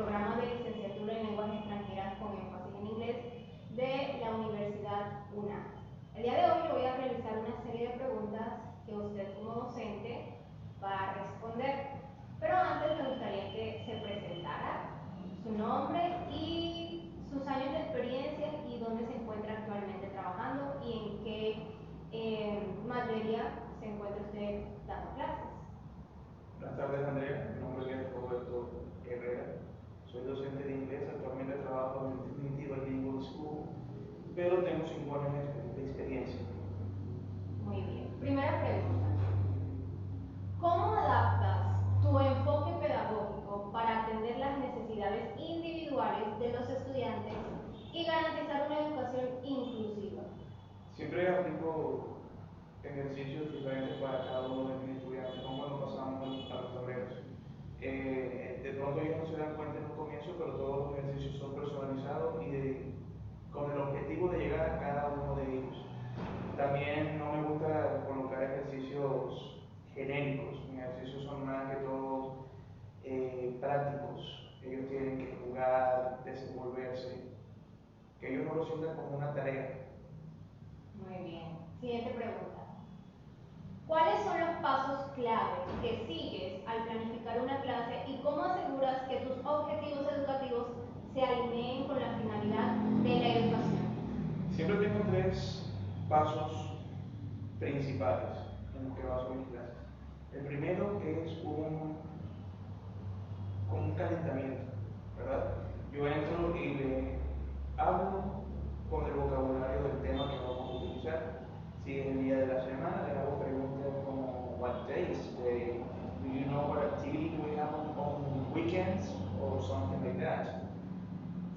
programa de licenciatura en lenguas extranjeras con énfasis en inglés de la Universidad UNAM. El día de hoy le voy a realizar una serie de preguntas que usted como docente va a responder. Pero antes me gustaría que se presentara su nombre y sus años de experiencia y dónde se encuentra actualmente trabajando y en qué materia se encuentra usted dando clases. Buenas tardes, Andrea. Mi nombre es Roberto Herrera. Soy docente de inglés. Actualmente trabajo en Trinity Bilingual School, pero tengo 5 años de experiencia. Muy bien. Primera pregunta. ¿Cómo adaptas tu enfoque pedagógico para atender las necesidades individuales de los estudiantes y garantizar una educación inclusiva? Siempre aplico ejercicios diferentes para cada uno de mis estudiantes, como cuando pasamos a los tableros. De pronto ellos no se dan cuenta en un comienzo, pero todos los ejercicios son personalizados y con el objetivo de llegar a cada uno de ellos. También no me gusta colocar ejercicios genéricos. Mis ejercicios son más que todo prácticos. Ellos tienen que jugar, desenvolverse, que ellos no lo sientan como una tarea. Muy bien. Siguiente pregunta. ¿Cuáles son los pasos clave que sigues al planificar una clase y cómo aseguras que tus objetivos educativos se alineen con la finalidad de la educación? Siempre tengo 3 pasos principales en los que baso mis clases. El primero es como un calentamiento, ¿verdad? Yo entro y le hablo con el vocabulario del tema que vamos a utilizar. Si es el día de la semana, le hago preguntas como what day is today? Do you know what activity do we have on weekends? Or something like that.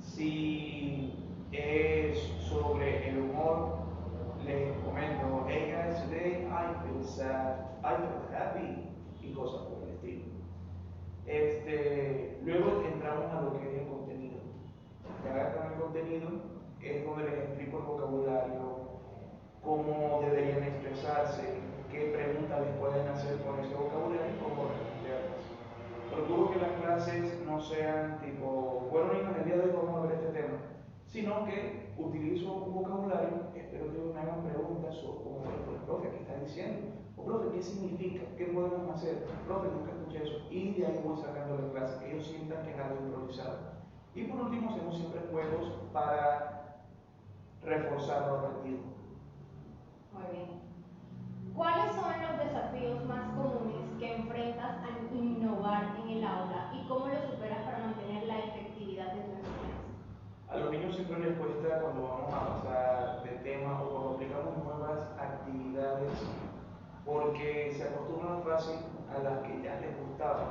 Si es sobre el humor, les comento, hey guys, today I feel sad, I feel happy, y cosas por el estilo. Luego entramos a lo que es el contenido. Ya con el contenido es donde les explico el vocabulario, cómo deberían expresarse, qué preguntas les pueden hacer con ese vocabulario y cómo responderlas. Procuro que las clases no sean tipo, bueno niños, el día de hoy vamos a ver este tema, sino que utilizo un vocabulario, espero que me hagan preguntas o como por ejemplo, profe, ¿qué está diciendo? O profe, ¿qué significa? ¿Qué podemos hacer? Profe, nunca escuché eso. Y de ahí voy sacando la clase, que ellos sientan que es algo improvisado. Y por último, hacemos siempre juegos para reforzar lo aprendido. Muy bien. ¿Cuáles son los desafíos más comunes que enfrentas al innovar en el aula y cómo los superas para mantener la efectividad de tu enseñanza? A los niños siempre les cuesta cuando vamos a pasar de tema o cuando aplicamos nuevas actividades porque se acostumbran fácil a las que ya les gustaban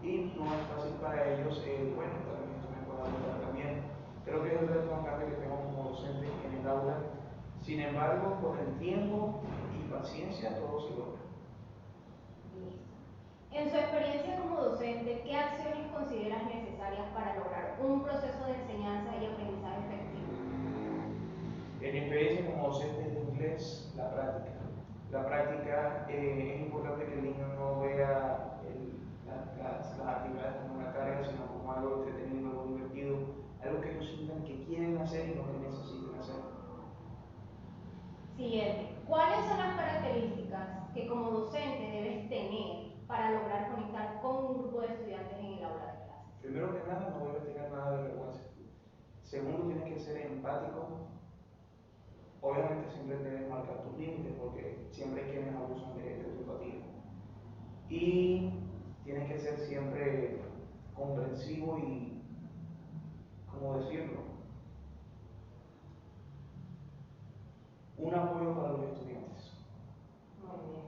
y no es fácil para ellos, bueno, también esto me puede gustar también. Creo que es el reto más grande que tengo como docente en el aula. Sin embargo, con el tiempo y paciencia todo se logra. Listo. En su experiencia como docente, ¿qué acciones consideras necesarias para lograr un proceso de enseñanza y aprendizaje efectivo? En mi experiencia como docente de inglés, la práctica. La práctica es importante que el niño no vea las actividades como una carga, sino como algo entretenido, algo divertido, algo que ellos sientan que quieren hacer y no que necesiten hacer. Siguiente. ¿Cuáles son las características que como docente debes tener para lograr conectar con un grupo de estudiantes en el aula de clases? Primero que nada, no debes tener nada de vergüenza. Segundo, tienes que ser empático. Obviamente siempre debes marcar tus límites porque siempre hay quienes abusan de tu empatía. Y tienes que ser siempre comprensivo y, ¿cómo decirlo? Un apoyo para los estudiantes. Muy bien.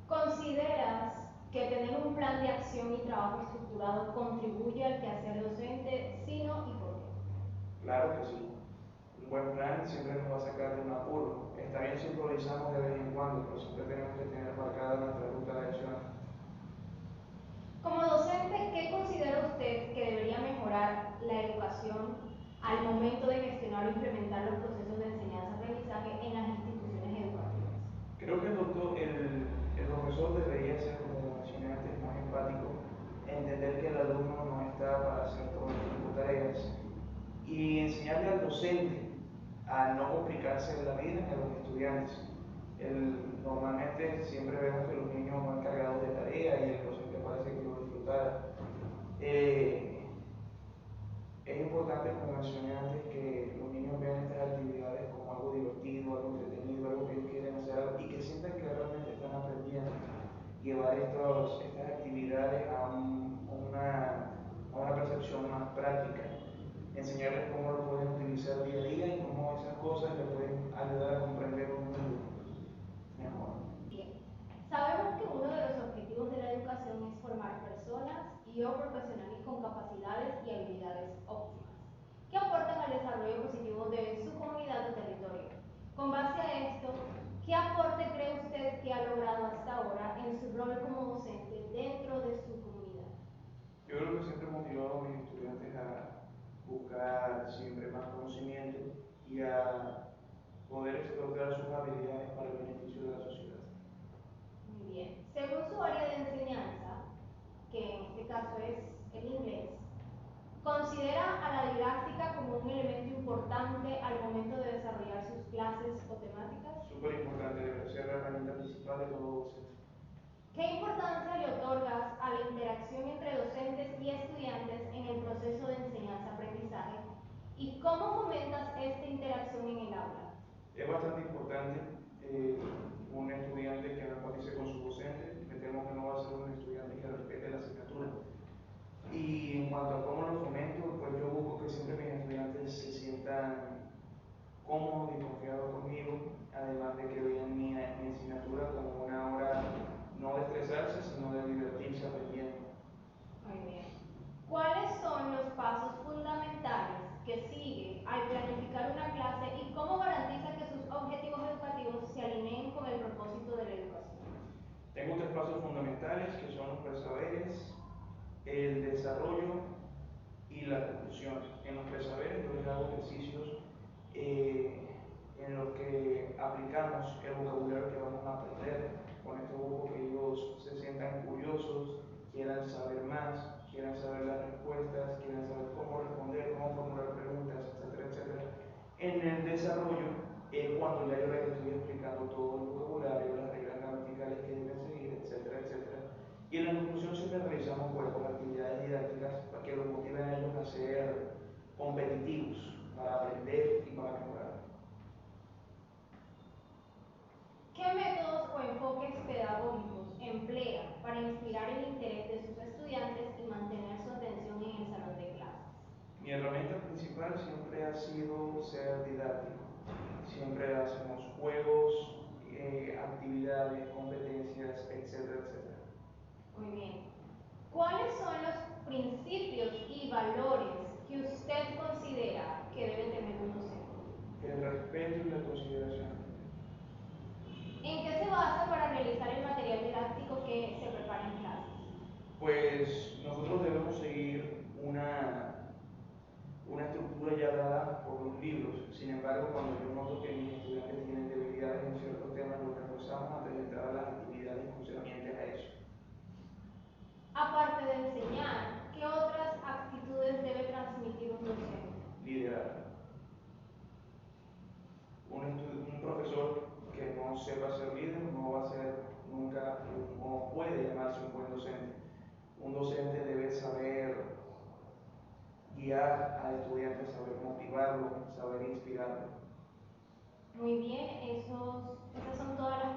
¿Consideras que tener un plan de acción y trabajo estructurado contribuye al quehacer docente? Sí, no y por qué. Claro que sí. Un buen plan siempre nos va a sacar de un apuro. Está bien si improvisamos de vez en cuando, pero siempre tenemos que tener marcada nuestra ruta de acción. Como docente, ¿qué considera usted que debería mejorar la educación al momento de gestionar o implementar los procesos de enseñanza-aprendizaje en las instituciones educativas? Creo que el profesor debería ser, como mencioné antes, más empático, entender entender que el alumno no está para hacer todo este tipo de tareas y enseñarle al docente a no complicarse la vida ni a los estudiantes. Normalmente siempre vemos que los niños van cargados de tarea y el docente parece que lo disfrutara. Es importante, como mencioné antes, que los niños vean estas actividades como algo divertido, algo entretenido, algo que ellos quieren hacer y que sientan que realmente están aprendiendo. Llevar estas actividades a una percepción más práctica, enseñarles cómo lo pueden utilizar día a día y cómo esas cosas les pueden ayudar a comprender un mundo mejor. Bien. Sabemos que uno de los objetivos de la educación es formar personas y o profesionales con capacidades y habilidades óptimas, que aportan al desarrollo positivo de su comunidad o territorio. Con base a esto, ¿qué aporte cree usted que ha logrado hasta ahora en su rol como docente dentro de su comunidad? Yo creo que siempre he motivado a mis estudiantes a buscar siempre más conocimiento y a poder explotar sus habilidades para el beneficio de la sociedad. Muy bien. Según su área de enseñanza, que en este caso es el inglés, ¿considera a la didáctica como un elemento importante al momento de desarrollar sus clases o temáticas? Súper importante, debe ser la herramienta principal de todo docente. ¿Qué importancia le otorgas a la interacción entre docentes y estudiantes en el proceso de enseñanza-aprendizaje? ¿Y cómo fomentas esta interacción en el aula? Es bastante importante un estudiante que no empatice con su docente, me temo que no va a ser un estudiante que respete la asignatura. Y en cuanto a cómo lo fomento, pues yo busco que siempre mis estudiantes se sientan cómodos y confiados conmigo, además de que vean mi asignatura como una hora no de estresarse, sino de divertirse aprendiendo. Muy bien. ¿Cuáles son los pasos fundamentales que sigue al planificar una clase y cómo garantiza que sus objetivos educativos se alineen con el propósito de la educación? Tengo tres pasos fundamentales que son los presaberes, el desarrollo y la conclusión. En los presaberes yo les hago ejercicios en los que aplicamos el vocabulario que vamos a aprender. Con esto busco que ellos se sientan curiosos, quieran saber más, quieran saber las respuestas, quieran saber cómo responder, cómo formular preguntas, etcétera, etcétera. En el desarrollo es cuando ya yo les estoy explicando todo el vocabulario, las reglas gramaticales que deben seguir, etcétera, etcétera. Y en la conclusión siempre realizamos juegos, actividades didácticas para que los motiven a ellos a ser competitivos, para aprender y para mejorar. ¿Qué métodos o enfoques pedagógicos emplea para inspirar el interés de sus estudiantes y mantener su atención en el salón de clases? Mi herramienta principal siempre ha sido ser didáctico. Siempre hacemos juegos, actividades, competencias, etcétera, etcétera. Muy bien. ¿Cuáles son los principios y valores que usted considera que debe tener un docente? El respeto y la consideración. ¿En qué se basa para realizar el material didáctico que se prepara en clases? Pues nosotros debemos seguir una estructura ya dada por los libros. Sin embargo, cuando yo noto que mis estudiantes tienen debilidades en ciertos temas, los reforzamos antes de entrar a las actividades concernientes a eso. Aparte de enseñar, ¿qué otras actitudes debe transmitir un docente? Liderar. Un profesor que no sepa ser líder no va a ser nunca o no puede llamarse un buen docente. Un docente debe saber guiar al estudiante, saber motivarlo, saber inspirarlo. Muy bien, esas son todas las